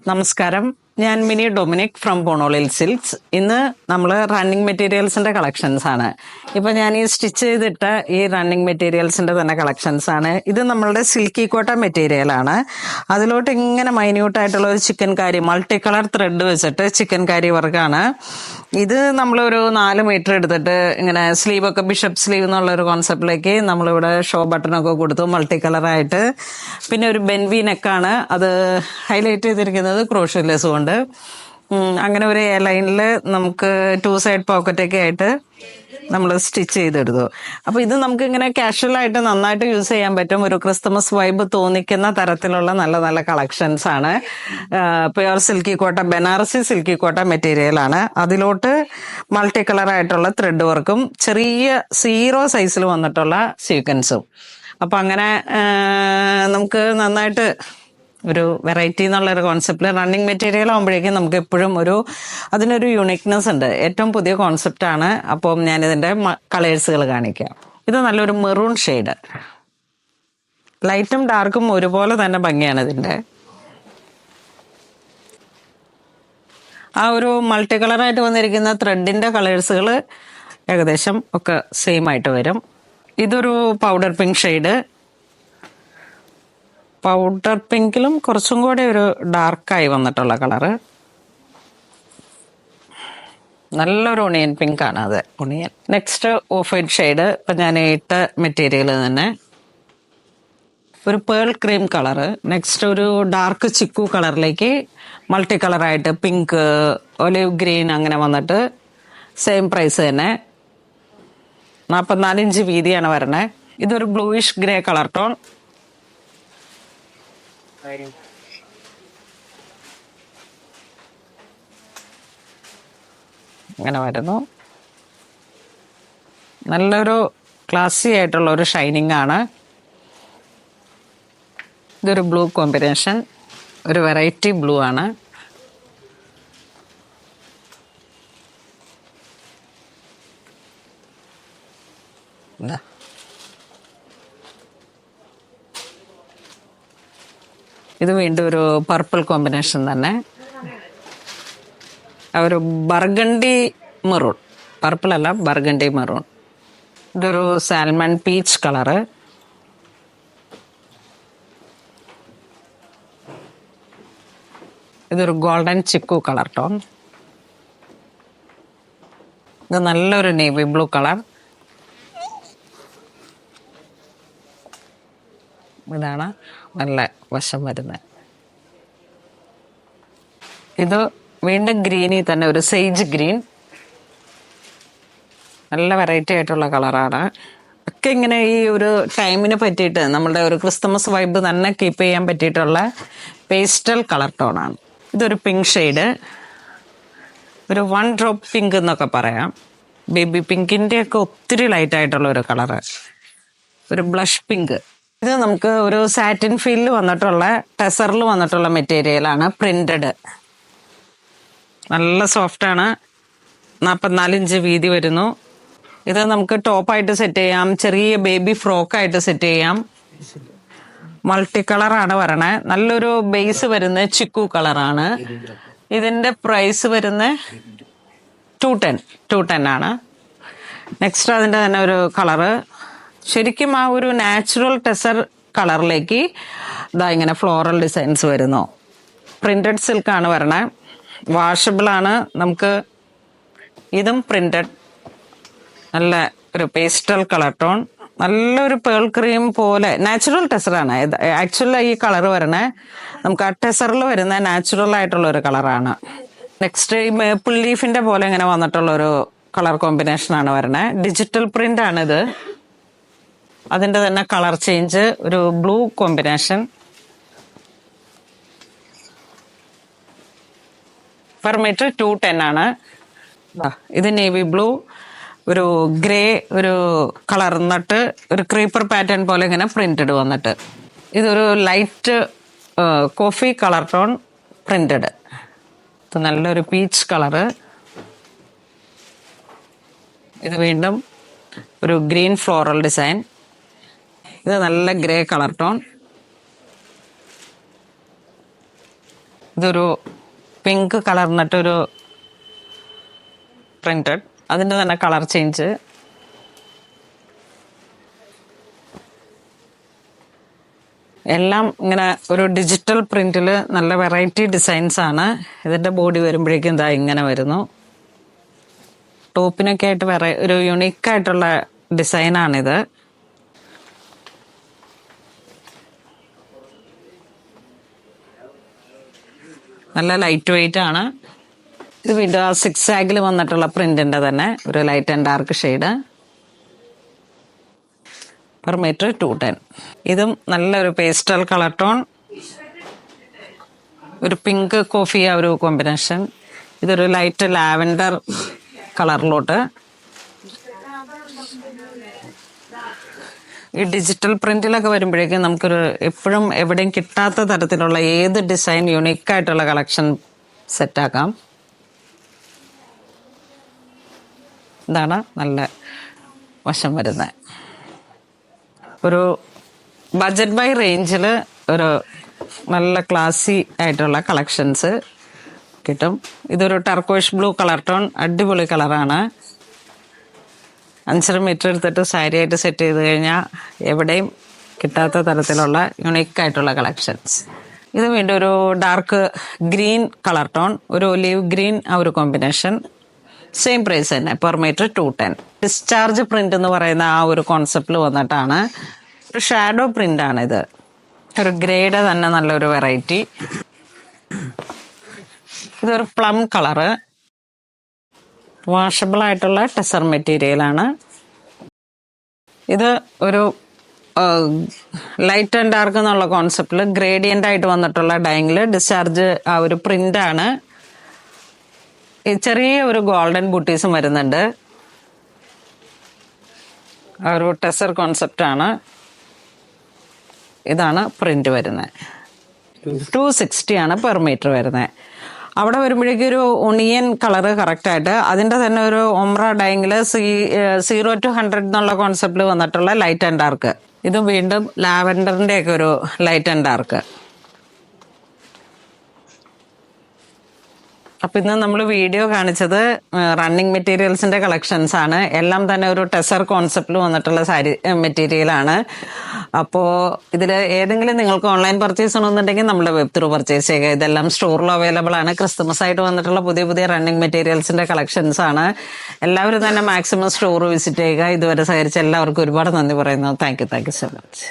നമസ്കാരം, ഞാൻ mini Dominic from ബോണോളിൽ silks. ഇന്ന് നമ്മൾ റണ്ണിങ് മെറ്റീരിയൽസിന്റെ കളക്ഷൻസ് ആണ്. ഇപ്പൊ ഞാൻ ഈ സ്റ്റിച്ച് ചെയ്തിട്ട ഈ റണ്ണിങ് മെറ്റീരിയൽസിന്റെ തന്നെ കളക്ഷൻസ് ആണ്. ഇത് നമ്മളുടെ സിൽക്കി കോട്ട മെറ്റീരിയൽ ആണ്. അതിലോട്ട് ഇങ്ങനെ മൈന്യൂട്ട് ആയിട്ടുള്ള ഒരു ചിക്കൻ കാരി മൾട്ടി കളർ ത്രെഡ് വെച്ചിട്ട് ചിക്കൻ കാരി വർക്കാണ്. ഇത് നമ്മളൊരു 4 മീറ്റർ എടുത്തിട്ട് ഇങ്ങനെ സ്ലീവ് ഒക്കെ ബിഷപ്പ് സ്ലീവ് എന്നുള്ള ഒരു കോൺസെപ്റ്റിലേക്ക് നമ്മളിവിടെ ഷോ ബട്ടണൊക്കെ കൊടുത്തു മൾട്ടി കളറായിട്ട്. പിന്നെ ഒരു ബെൻവി നെക്കാണ്, അത് ഹൈലൈറ്റ് ചെയ്തിരിക്കുന്നത് ക്രോഷ്യലെസ് കൊണ്ട്. അങ്ങനെ ഒരു എ ലൈനിൽ നമുക്ക് 2 സൈഡ് പോക്കറ്റൊക്കെ ആയിട്ട് നമ്മൾ സ്റ്റിച്ച് ചെയ്തെടുത്തു. അപ്പോൾ ഇത് നമുക്ക് ഇങ്ങനെ കാഷ്വൽ ആയിട്ട് നന്നായിട്ട് യൂസ് ചെയ്യാൻ പറ്റും. ഒരു ക്രിസ്മസ് വൈബ് തോന്നിക്കുന്ന തരത്തിലുള്ള നല്ല നല്ല കളക്ഷൻസ് ആണ്. പ്യുവർ സിൽക്കി കോട്ട, ബനാറസി സിൽക്കി കോട്ട മെറ്റീരിയൽ ആണ്. അതിലോട്ട് മൾട്ടി കളർ ആയിട്ടുള്ള ത്രെഡ് വർക്കും ചെറിയ 0 സൈസിൽ വന്നിട്ടുള്ള സീക്വൻസും. അപ്പം അങ്ങനെ നമുക്ക് നന്നായിട്ട് ഒരു വെറൈറ്റി എന്നുള്ളൊരു കോൺസെപ്റ്റിൽ റണ്ണിങ് മെറ്റീരിയൽ ആകുമ്പോഴേക്കും നമുക്ക് എപ്പോഴും അതിനൊരു യുണീക്നെസ് ഉണ്ട്. ഏറ്റവും പുതിയ കോൺസെപ്റ്റാണ്. അപ്പം ഞാനിതിൻ്റെ കളേഴ്സുകൾ കാണിക്കാം. ഇത് നല്ലൊരു മെറൂൺ ഷെയ്ഡ്, ലൈറ്റും ഡാർക്കും ഒരുപോലെ തന്നെ ഭംഗിയാണ് ഇതിൻ്റെ. ആ ഒരു മൾട്ടി കളറായിട്ട് വന്നിരിക്കുന്ന ത്രെഡിൻ്റെ കളേഴ്സുകൾ ഏകദേശം ഒക്കെ സെയിം ആയിട്ട് വരും. ഇതൊരു പൗഡർ പിങ്ക് ഷെയ്ഡ്, പൗഡർ പിങ്കിലും കുറച്ചും കൂടെ ഒരു ഡാർക്കായി വന്നിട്ടുള്ള കളറ്. നല്ലൊരു ഒണിയൻ പിങ്ക് ആണ് അത്, onion. Next of white shade, ഇപ്പം ഞാൻ ഇട്ട മെറ്റീരിയൽ തന്നെ ഒരു പേൾ ക്രീം കളറ്. നെക്സ്റ്റ് ഒരു ഡാർക്ക് ചിക്കു കളറിലേക്ക് മൾട്ടി കളറായിട്ട് പിങ്ക്, ഒലിവ് ഗ്രീൻ അങ്ങനെ വന്നിട്ട് സെയിം പ്രൈസ് തന്നെ. 44 ഇഞ്ച് വീതിയാണ് വരണേ. ഇതൊരു ബ്ലൂയിഷ് ഗ്രേ കളർ ടോൺ. അങ്ങനെ വരുന്നു. നല്ലൊരു ക്ലാസി ആയിട്ടുള്ള ഒരു ഷൈനിങ് ആണ്. ഇതൊരു ബ്ലൂ കോമ്പിനേഷൻ, ഒരു വെറൈറ്റി ബ്ലൂ ആണ്. ഇത് വീണ്ടും ഒരു പർപ്പിൾ കോമ്പിനേഷൻ തന്നെ, ഒരു ബർഗണ്ടി മെറൂൺ, പർപ്പിൾ അല്ല ബർഗണ്ടി മെറൂൺ. ഇതൊരു സാൽമൺ പീച്ച് കളറ്. ഇതൊരു ഗോൾഡൻ ചിക്കു കളർ ടോൺ. ഇത് നല്ലൊരു നേവി ബ്ലൂ കളർ. ഇതാണ് നല്ല വശം വരുന്നത്. ഇത് വീണ്ടും ഗ്രീനിൽ തന്നെ ഒരു സെയ്ജ് ഗ്രീൻ, നല്ല വെറൈറ്റി ആയിട്ടുള്ള കളറാണ്. ഒക്കെ ഇങ്ങനെ ഈ ഒരു ടൈമിന് പറ്റിയിട്ട് നമ്മളുടെ ഒരു ക്രിസ്മസ് വൈബ് തന്നെ കീപ്പ് ചെയ്യാൻ പറ്റിയിട്ടുള്ള പേസ്റ്റൽ കളർ ടോണാണ്. ഇതൊരു പിങ്ക് ഷെയ്ഡ്, ഒരു 1 ഡ്രോപ്പ് പിങ്ക് എന്നൊക്കെ പറയാം. ബേബി പിങ്കിൻ്റെ ഒക്കെ ഒത്തിരി ലൈറ്റ് ആയിട്ടുള്ള ഒരു കളറ്, ഒരു ബ്ലഷ് പിങ്ക്. ഇത് നമുക്ക് ഒരു സാറ്റിൻ ഫീലിൽ വന്നിട്ടുള്ള ടെസറിൽ വന്നിട്ടുള്ള മെറ്റീരിയലാണ്, പ്രിന്റഡ്. നല്ല സോഫ്റ്റാണ്. 44 ഇഞ്ച് വീതി വരുന്നു. ഇത് നമുക്ക് ടോപ്പായിട്ട് സെറ്റ് ചെയ്യാം, ചെറിയ ബേബി ഫ്രോക്കായിട്ട് സെറ്റ് ചെയ്യാം. മൾട്ടി കളറാണ് വരണേ. നല്ലൊരു ബേസ് വരുന്നത് ചിക്കു കളറാണ്. ഇതിൻ്റെ പ്രൈസ് വരുന്നത് 210 ആണ്. നെക്സ്റ്റ് അതിൻ്റെ തന്നെ ഒരു കളറ്, ശരിക്കും ആ ഒരു നാച്ചുറൽ ടെസർ കളറിലേക്ക് ഇതാ ഇങ്ങനെ ഫ്ലോറൽ ഡിസൈൻസ് വരുന്നു. പ്രിന്റഡ് സിൽക്കാണ് വരണേ, വാഷബിൾ ആണ്. നമുക്ക് ഇതും പ്രിന്റഡ്, നല്ല ഒരു പേസ്റ്റൽ കളർ ടോൺ, നല്ലൊരു പേൾ ക്രീം പോലെ നാച്ചുറൽ ടെസറാണ്. ആക്ച്വലി ഈ കളർ വരണേ നമുക്ക് ആ ടെസറിൽ വരുന്ന നാച്ചുറൽ ആയിട്ടുള്ള ഒരു കളറാണ്. നെക്സ്റ്റ് ഈ മേപ്പിൾ ലീഫിന്റെ പോലെ ഇങ്ങനെ വന്നിട്ടുള്ള ഒരു കളർ കോമ്പിനേഷനാണ് വരണേ. ഡിജിറ്റൽ പ്രിന്റ് ആണിത്. അതിൻ്റെ തന്നെ കളർ ചേഞ്ച്, ഒരു ബ്ലൂ കോമ്പിനേഷൻ. പെർ മീറ്റർ 210 ആണ്. ഇത് നേവി ബ്ലൂ, ഒരു ഗ്രേ ഒരു കളർ എന്നിട്ട് ഒരു ക്രീപ്പർ പാറ്റേൺ പോലെ ഇങ്ങനെ പ്രിന്റഡ് വന്നിട്ട്. ഇതൊരു light coffee colour tone printed. ഇത് നല്ലൊരു പീച്ച് കളറ്. ഇത് വീണ്ടും ഒരു ഗ്രീൻ ഫ്ലോറൽ ഡിസൈൻ. ഇത് നല്ല ഗ്രേ കളർ ടോൺ. ഇതൊരു പിങ്ക് കളറിനിട്ടൊരു പ്രിന്റഡ്, അതിൻ്റെ തന്നെ കളർ ചേഞ്ച്. എല്ലാം ഇങ്ങനെ ഒരു ഡിജിറ്റൽ പ്രിന്റിൽ നല്ല വെറൈറ്റി ഡിസൈൻസ് ആണ്. ഇതിൻ്റെ ബോഡി വരുമ്പോഴേക്കും ഇതാ ഇങ്ങനെ വരുന്നു. ടോപ്പിനൊക്കെ ആയിട്ട് വേറെ ഒരു യുണീക്കായിട്ടുള്ള ഡിസൈനാണിത്. നല്ല ലൈറ്റ് വെയിറ്റ് ആണ്. ഇത് വീണ്ടും ആ 6 ആഗിൽ വന്നിട്ടുള്ള പ്രിന്റിന്റെ തന്നെ ഒരു light and dark shade. Per metre 210. ഇതും നല്ലൊരു പേസ്റ്റൽ കളർ ടോൺ, ഒരു പിങ്ക് കോഫി ആ ഒരു കോമ്പിനേഷൻ. ഇതൊരു ലൈറ്റ് ലാവൻഡർ കളറിലോട്ട്. ഈ ഡിജിറ്റൽ പ്രിന്റിലൊക്കെ വരുമ്പോഴേക്കും നമുക്കൊരു എപ്പോഴും എവിടെയും കിട്ടാത്ത തരത്തിലുള്ള ഏത് ഡിസൈൻ യുണീക്കായിട്ടുള്ള കളക്ഷൻ സെറ്റാക്കാം. ഇതാണ് നല്ല വശം വരുന്നത്. ഒരു ബഡ്ജറ്റ് ബൈ റേഞ്ചിൽ ഒരു നല്ല ക്ലാസി ആയിട്ടുള്ള കളക്ഷൻസ് കിട്ടും. ഇതൊരു ടർക്കോഷ് ബ്ലൂ കളർ ടോൺ, അടിപൊളി കളറാണ്. 5.5 മീറ്റർ എടുത്തിട്ട് സാരി ആയിട്ട് സെറ്റ് ചെയ്ത് കഴിഞ്ഞാൽ എവിടെയും കിട്ടാത്ത തരത്തിലുള്ള യുണീക്കായിട്ടുള്ള കളക്ഷൻസ്. ഇത് വീണ്ടും ഒരു ഡാർക്ക് ഗ്രീൻ കളർ ടോൺ, ഒരു ഒലീവ് ഗ്രീൻ ആ ഒരു കോമ്പിനേഷൻ. സെയിം പ്രൈസ് തന്നെ, പെർ മീറ്റർ 210. ഡിസ്ചാർജ് പ്രിന്റ് എന്ന് പറയുന്ന ആ ഒരു കോൺസെപ്റ്റിൽ വന്നിട്ടാണ്. ഒരു ഷാഡോ പ്രിന്റ് ആണ് ഇത്. ഒരു ഗ്രേഡ് തന്നെ നല്ലൊരു വെറൈറ്റി. ഇതൊരു പ്ലം കളറ്, വാഷബിൾ ആയിട്ടുള്ള ടെസർ മെറ്റീരിയലാണ്. ഇത് ഒരു ലൈറ്റ് ആൻഡ് ഡാർക്ക് എന്നുള്ള കോൺസെപ്റ്റിൽ ഗ്രേഡിയൻ്റ് ആയിട്ട് വന്നിട്ടുള്ള ഡൈങ്ങിൽ ഡിസ്ചാർജ് ആ ഒരു പ്രിന്റാണ്. ചെറിയ ഒരു ഗോൾഡൻ ബുട്ടീസും വരുന്നുണ്ട്. ആ ഒരു ടെസർ കോൺസെപ്റ്റാണ്. ഇതാണ് പ്രിന്റ് വരുന്നത്. 260 ആണ് പെർ മീറ്റർ വരുന്നത്. അവിടെ വരുമ്പോഴേക്കും ഒരു ഒണിയൻ കളറ് കറക്റ്റായിട്ട് അതിൻ്റെ തന്നെ ഒരു ഒമ്ര ഡൈങ്ങിൽ 0 to 100 എന്നുള്ള കോൺസെപ്റ്റിൽ വന്നിട്ടുള്ള ലൈറ്റ് ആൻഡ് ഡാർക്ക്. ഇത് വീണ്ടും ലാവൻഡറിൻ്റെ ഒക്കെ ഒരു ലൈറ്റ് ആൻഡ് ഡാർക്ക്. അപ്പം ഇന്ന് നമ്മൾ വീഡിയോ കാണിച്ചത് റണ്ണിങ് മെറ്റീരിയൽസിൻ്റെ കളക്ഷൻസ് ആണ്. എല്ലാം തന്നെ ഒരു ടെസർ കോൺസെപ്റ്റിൽ വന്നിട്ടുള്ള സാരി മെറ്റീരിയലാണ്. അപ്പോൾ ഇതിൽ ഏതെങ്കിലും നിങ്ങൾക്ക് ഓൺലൈൻ പർച്ചേസ് ചെയ്യണമെന്നുണ്ടെങ്കിൽ നമ്മുടെ വെബ് ത്രൂ പർച്ചേസ് ചെയ്യുക. ഇതെല്ലാം സ്റ്റോറിൽ അവൈലബിൾ ആണ്. ക്രിസ്മസ് ആയിട്ട് വന്നിട്ടുള്ള പുതിയ പുതിയ റണ്ണിങ് മെറ്റീരിയൽസിൻ്റെ കളക്ഷൻസ് ആണ്. എല്ലാവരും തന്നെ മാക്സിമം സ്റ്റോർ വിസിറ്റ് ചെയ്യുക. ഇതുവരെ സഹകരിച്ച എല്ലാവർക്കും ഒരുപാട് നന്ദി പറയുന്നു. Thank you so much.